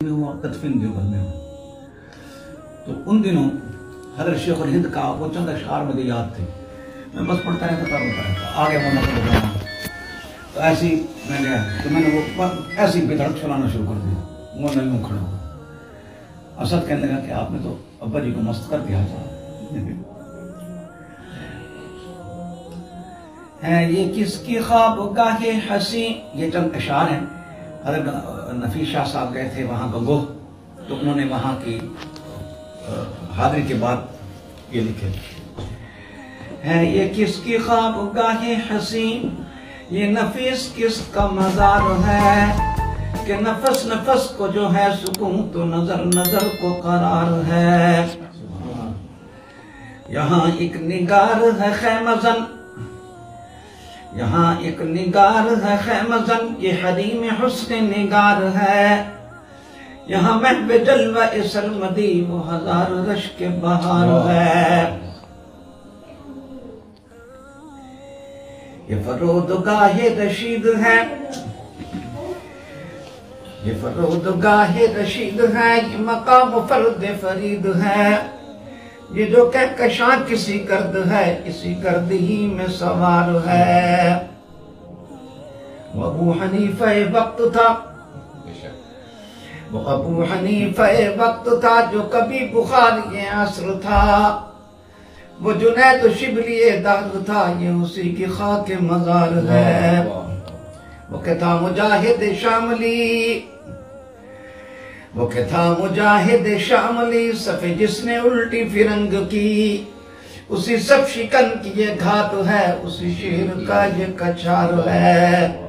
हुआ तदफीन देवबंद में हूँ। तो उन दिनों हज़रत शेख और हिंद का वो चंद अशआर मुझे याद थे। मैं बस पढ़ता रहता था आगे वो मतलब बताना। तो ऐसी मैं गया तो मैंने वो ऐसी बेधड़क चलाना शुरू कर दिया। वो मैं यूँ खड़ा हुआ। असद कहने लगा कि आपने तो अब्बा जी को मस्त कर दिया है। ये किसकी ख्वाबगाहे हंसी, ये चंद अशआर हैं। नफीस शाह साहब गए थे वहाँ गंगोह, तो उन्होंने वहाँ की हाजिरी के बाद ये लिखे हैं। ये किसकी ख्वाबगाहे हंसी, ये नफीस किसका मज़ार है कि नफस नफस को जो है सुकून तो नजर नजर को करार है। यहाँ एक निगार है खैमज़न, यहाँ एक निगार है खैमज़न, ये हरीम हुस्न निगार है। यहाँ महब जलवा सरमदी वो हजार रश के बहार है। ये फरोदगाहे रशीद है, ये फरोदगाहे रशीद है, ये मकाम फर्द फरीद है। ये जो कहकशां किसी गर्द है, इसी गर्द ही में सवार है। वो अबू हनीफा वक्त था, वो अबू हनीफा वक्त था जो कभी बुखार ये असर था। वो जुनैद शिबली दाग था, ये उसी की खाक मज़ार है। वो कहता मुजाहिद शामली, वो कहता मुजाहिद शामली, सफ़े जिसने उल्टी फिरंग की, उसी सब शिकन की ये घात है, उसी शेर का ये कछार है।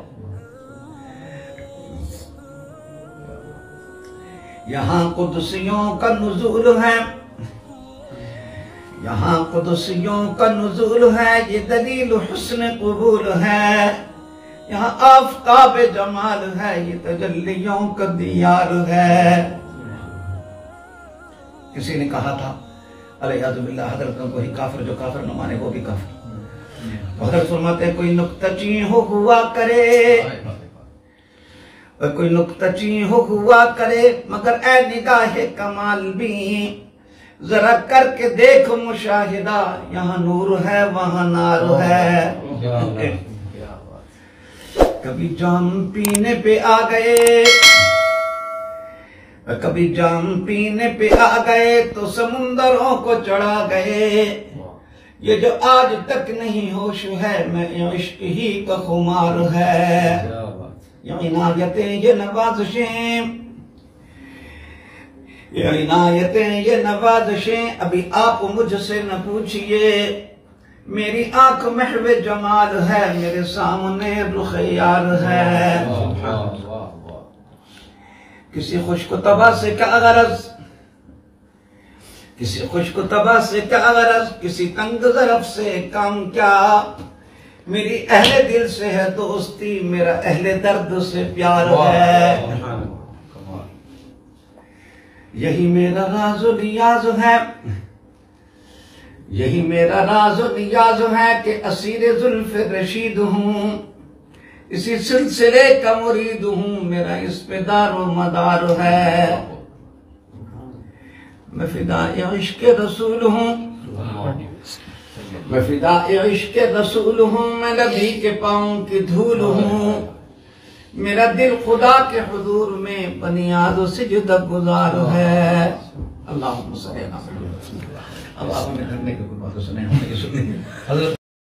यहाँ कुदसियों का नुज़ूल है, यहाँ कुदसियों का नुज़ूल है, ये दलील हुस्न क़बूल है। यहाँ आफ़ताब जमाल है, ये तजल्लियों का दियार है। किसी ने कहा था अलैहिस्सलाम हज़रत को ही काफिर, जो काफिर न माने वो भी काफिर। तो हज़रत फरमाते कोई नुक्तची हो हुआ करे, कोई नुक्तची हो हुआ करे, मगर ए निगाहे कमाल भी जरा करके देख मुशाहिदा, यहाँ नूर है वहाँ नार है। कभी जाम पीने पे आ गए, कभी जाम पीने पे आ गए तो समुंदरों को चढ़ा गए। ये जो आज तक नहीं होश है, मैं इश्क ही का खुमार है। ये इनायतें ये नवाज़िशें, ये इनायतें ये नवाज़िशें अभी आप मुझसे न पूछिए। मेरी आंख महव जमाल है, मेरे सामने रुख यार है। किसी खुश्क तबा से क्या गरज, किसी खुश्क तबा से क्या गरज, किसी तंग ज़रफ़ से काम क्या। मेरी अहले दिल से है दोस्ती, मेरा अहले दर्द से प्यार है। यही मेरा राज़ो नियाज़ है, यही मेरा राज़ो नियाज़ है कि असीर ज़ुल्फ़ रशीद हूँ, इसी सिलसिले का मुरीद हूँ, मेरा इस पे दारो मदार है। मैं फ़िदाए इश्क़ रसूल हूँ, मैं फ़िदाए इश्क़ रसूल हूँ, मैं नबी के पाँव की धूल हूँ। मेरा दिल खुदा के हुज़ूर में बनियाद सिजदा गुज़ार है। अल्लाहुम्मा सल्ली अला मुहम्मद। अब आप हमें करने की कोई बात सुने,